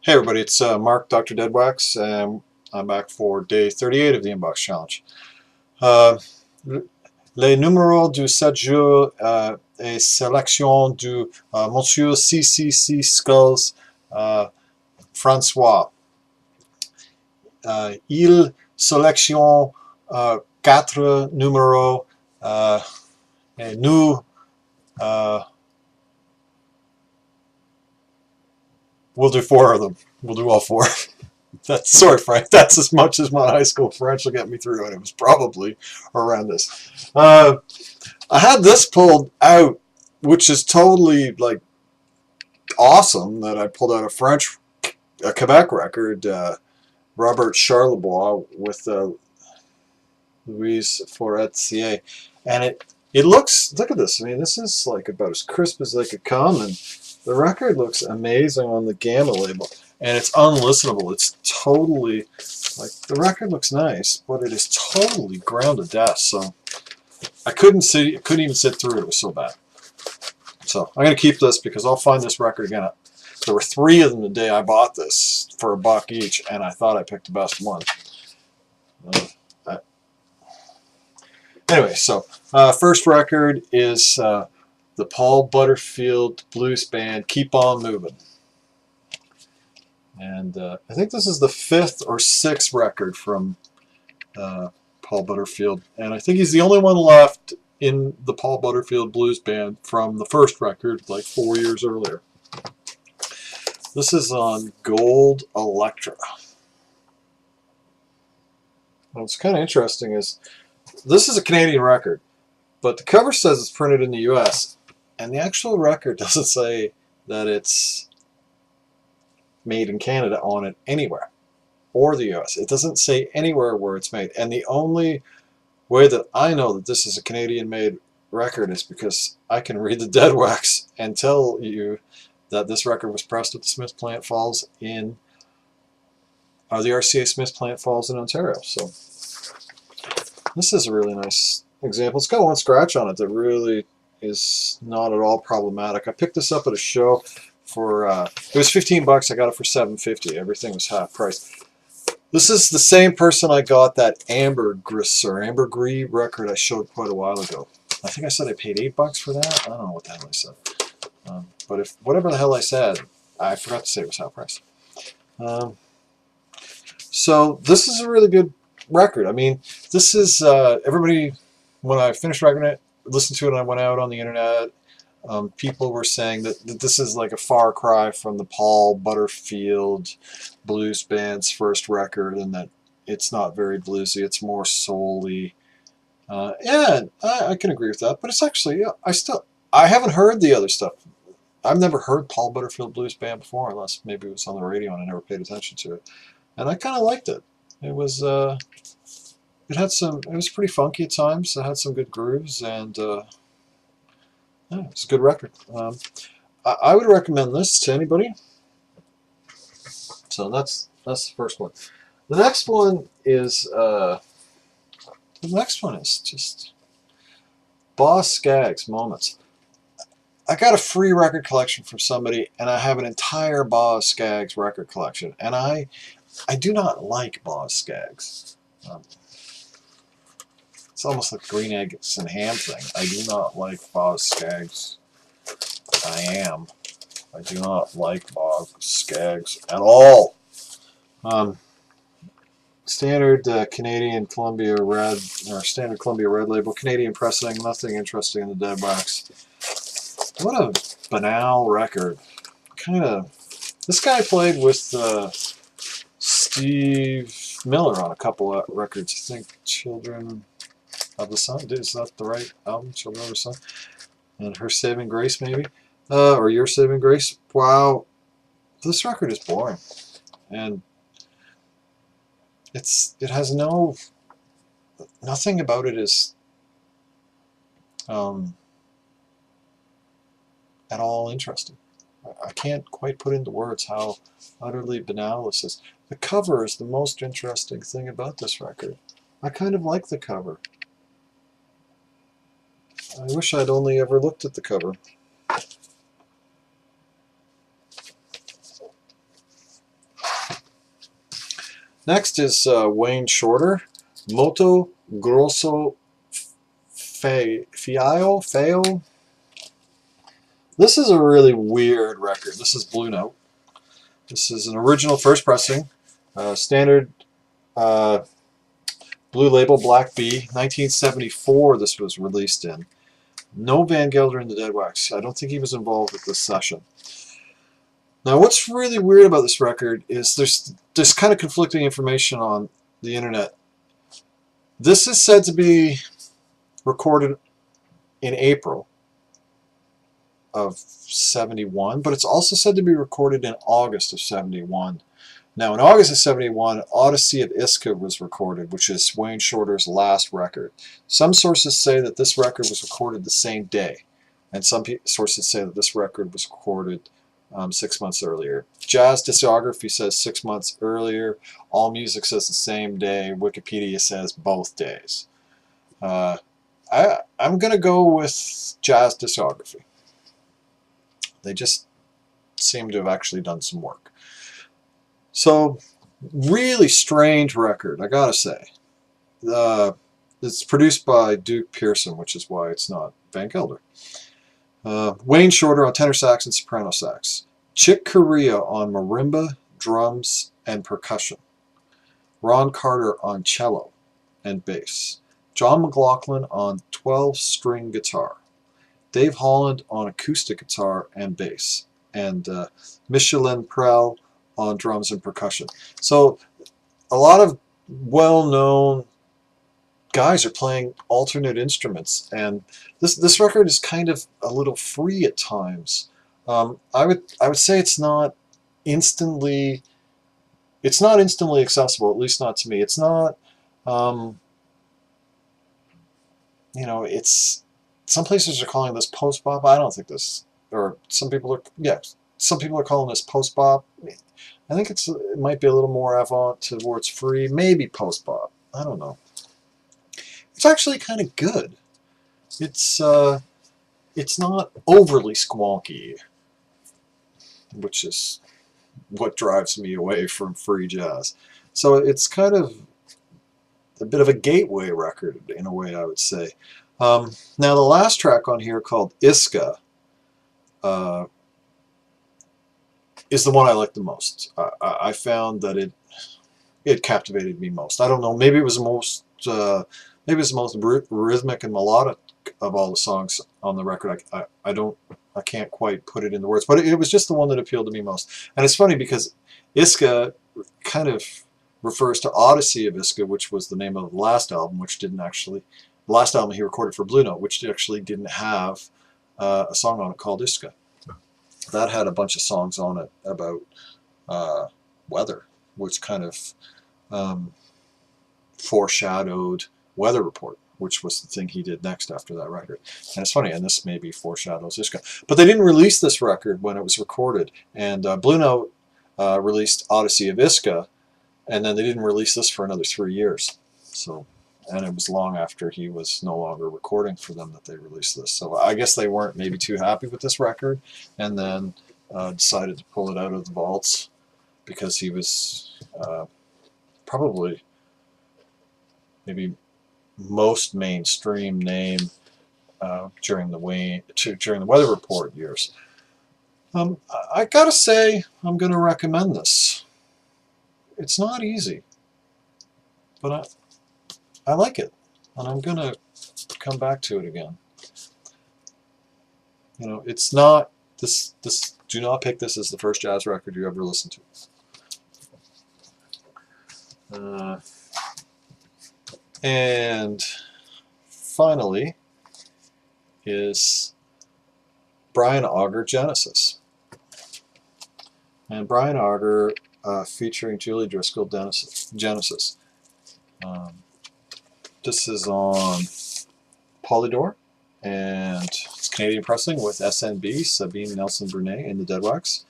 Hey everybody, it's Mark, Dr. Deadwax, and I'm back for day 38 of the Inbox Challenge. Les numéros du 7 jours et sélection du Monsieur CCC Skulls François. Il sélectionne 4 numéros et nous we'll do 4 of them. We'll do all 4. That's sorry, Frank. That's as much as my high school French will get me through, and it was probably horrendous. I had this pulled out, which is totally like awesome. That I pulled out a Quebec record, Robert Charlebois with Louise Forestier, and it looks. Look at this. I mean, this is like about as crisp as they could come, and the record looks amazing on the Gamma label. And it's unlistenable. It's totally, like, the record looks nice, but it is totally ground to death. So I couldn't even sit through it. It was so bad. So I'm going to keep this because I'll find this record again. There were 3 of them the day I bought this for $1 each, and I thought I picked the best one. Anyway, so first record is the Paul Butterfield Blues Band, Keep On Moving. And I think this is the 5th or 6th record from Paul Butterfield. And I think he's the only one left in the Paul Butterfield Blues Band from the first record, like 4 years earlier. This is on Gold Electra. What's kind of interesting is this is a Canadian record, but the cover says it's printed in the US, and the actual record doesn't say that it's made in Canada on it anywhere, or the US. It doesn't say anywhere where it's made. And the only way that I know that this is a Canadian-made record is because I can read the dead wax and tell you that this record was pressed at the Smith Plant Falls in the RCA Smith Plant Falls in Ontario. So this is a really nice example. It's got one scratch on it that really is not at all problematic. I picked this up at a show for it was $15. I got it for $7.50. Everything was half price. This is the same person I got that ambergris record I showed quite a while ago. I think I said I paid $8 for that. I don't know what the hell I said. But if whatever the hell I said, I forgot to say it was half price. So this is a really good record. I mean, this is everybody. When I finished recording it, listened to it, and I went out on the internet. People were saying that this is like a far cry from the Paul Butterfield Blues Band's first record, and that it's not very bluesy. It's more soul-y. Yeah, I can agree with that. But it's actually, yeah, I haven't heard the other stuff. I've never heard Paul Butterfield Blues Band before, unless maybe it was on the radio and I never paid attention to it. And I kind of liked it. It was, it was pretty funky at times. It had some good grooves, and yeah, it's a good record. I would recommend this to anybody. So that's the first one. The next one is just Boz Scaggs Moments. I got a free record collection from somebody, and I have an entire Boz Scaggs record collection. And I do not like Boz Scaggs. It's almost like green eggs and ham thing. I do not like Boz Scaggs. I do not like Boz Scaggs at all. Standard Canadian Columbia Red, or standard Columbia Red label, Canadian pressing, nothing interesting in the dead wax. What a banal record. This guy played with Steve Miller on a couple of records. I think Children of the Sun. Is that the right album? Children of the Sun? And Her Saving Grace, maybe? Or Your Saving Grace? Wow. This record is boring. And it has nothing about it is at all interesting. I can't quite put into words how utterly banal this is. The cover is the most interesting thing about this record. I kind of like the cover. I wish I'd only ever looked at the cover. Next is Wayne Shorter, Moto, Grosso, Feio. This is a really weird record. This is Blue Note. This is an original first pressing, standard blue label, Black B, 1974 this was released in. No Van Gelder in the Deadwax. I don't think he was involved with this session. Now what's really weird about this record is there's kind of conflicting information on the internet. This is said to be recorded in April of 71, but it's also said to be recorded in August of 71. Now in August of 71, Odyssey of Iska was recorded, which is Wayne Shorter's last record. Some sources say that this record was recorded the same day, and some sources say that this record was recorded 6 months earlier. Jazz discography says 6 months earlier. AllMusic says the same day. Wikipedia says both days. I'm going to go with Jazz discography. They just seem to have actually done some work. So, really strange record, I gotta say. It's produced by Duke Pearson, which is why it's not Van Gelder. Wayne Shorter on tenor sax and soprano sax. Chick Corea on marimba, drums, and percussion. Ron Carter on cello and bass. John McLaughlin on 12-string guitar. Dave Holland on acoustic guitar and bass. And Michelin Prel on drums and percussion. So a lot of well-known guys are playing alternate instruments, and this record is kind of a little free at times. I would say it's not instantly accessible, at least not to me. It's not you know, it's some places are calling this post-bop. I don't think this, or some people are calling this post-bop. I think it might be a little more avant towards free, maybe post-bop. I don't know. It's actually kind of good. It's not overly squonky, which is what drives me away from free jazz. So it's kind of a bit of a gateway record in a way, I would say. Now the last track on here, called Iska, is the one I like the most. I found that it captivated me most. I don't know, maybe it was the most rhythmic and melodic of all the songs on the record. I can't quite put it into words, but it was just the one that appealed to me most. And it's funny because Iska kind of refers to Odyssey of Iska, which was the name of the last album, the last album he recorded for Blue Note, which actually didn't have a song on it called Iska. That had a bunch of songs on it about weather, which kind of foreshadowed Weather Report, which was the thing he did next after that record. And it's funny, and this maybe foreshadows Iska. But they didn't release this record when it was recorded, and Blue Note released Odyssey of Iska, and then they didn't release this for another 3 years. So, and it was long after he was no longer recording for them that they released this. So I guess they weren't maybe too happy with this record, and then decided to pull it out of the vaults because he was probably maybe most mainstream name during the Weather Report years. I gotta say, I'm gonna recommend this. It's not easy, but I like it, and I'm gonna come back to it again. You know, it's not this. Do not pick this as the first jazz record you ever listen to. And finally is Bryan Auger Genesis. And Bryan Auger featuring Julie Driscoll Genesis. This is on Polydor, and it's Canadian pressing with SNB, Sabine Nelson Brunet in the Deadwax.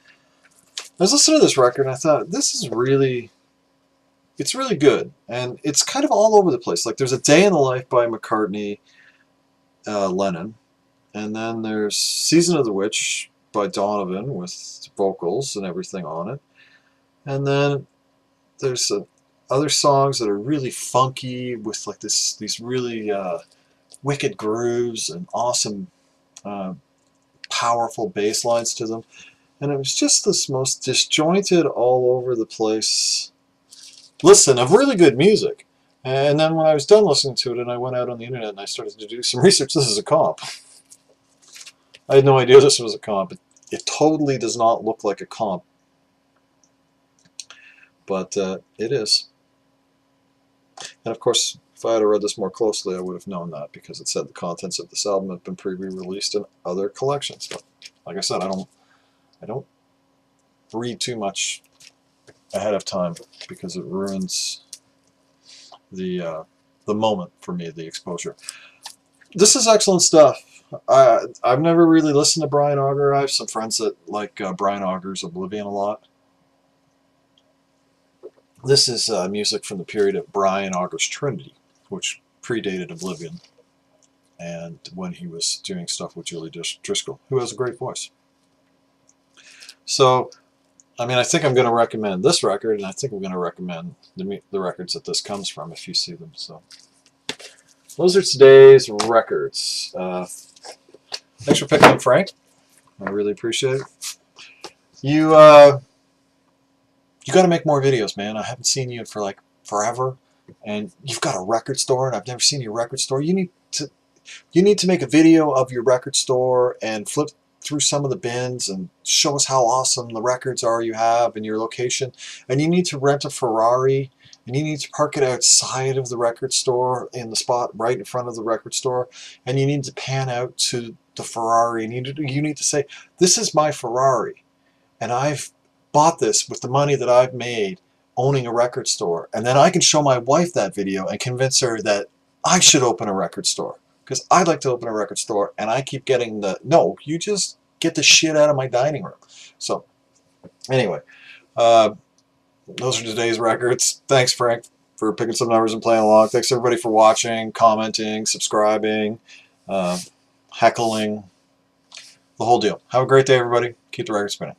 I was listening to this record and I thought, it's really good, and it's kind of all over the place. Like, there's A Day in the Life by McCartney, Lennon, and then there's Season of the Witch by Donovan with vocals and everything on it, and then there's other songs that are really funky with like these really wicked grooves and awesome powerful bass lines to them. And it was just this most disjointed, all over the place listen of really good music. And then when I was done listening to it and I went out on the internet and I started to do some research, this is a comp. I had no idea this was a comp. It totally does not look like a comp. But it is. And of course, if I had read this more closely, I would have known that, because it said the contents of this album have been pre-released in other collections. But like I said, I don't read too much ahead of time, because it ruins the moment for me, the exposure. This is excellent stuff. I've never really listened to Bryan Auger. I have some friends that like Bryan Auger's Oblivion a lot. This is music from the period of Bryan Auger's Trinity, which predated Oblivion, and when he was doing stuff with Julie Driscoll, who has a great voice. So, I mean, I think I'm going to recommend this record, and I think I'm going to recommend the records that this comes from if you see them. So, those are today's records. Thanks for picking up, Frank. I really appreciate it. You got to make more videos, man. I haven't seen you for like forever, and you've got a record store, and I've never seen your record store. You need to make a video of your record store and flip through some of the bins and show us how awesome the records are you have in your location. And you need to rent a Ferrari, and you need to park it outside of the record store in the spot right in front of the record store, and you need to pan out to the Ferrari, and you need to say, this is my Ferrari, and I've bought this with the money that I've made owning a record store. And then I can show my wife that video and convince her that I should open a record store, because I'd like to open a record store, and I keep getting the, no, you just get the shit out of my dining room. So anyway, those are today's records. Thanks, Frank, for picking some numbers and playing along. Thanks everybody for watching, commenting, subscribing, heckling, the whole deal. Have a great day, everybody. Keep the record spinning.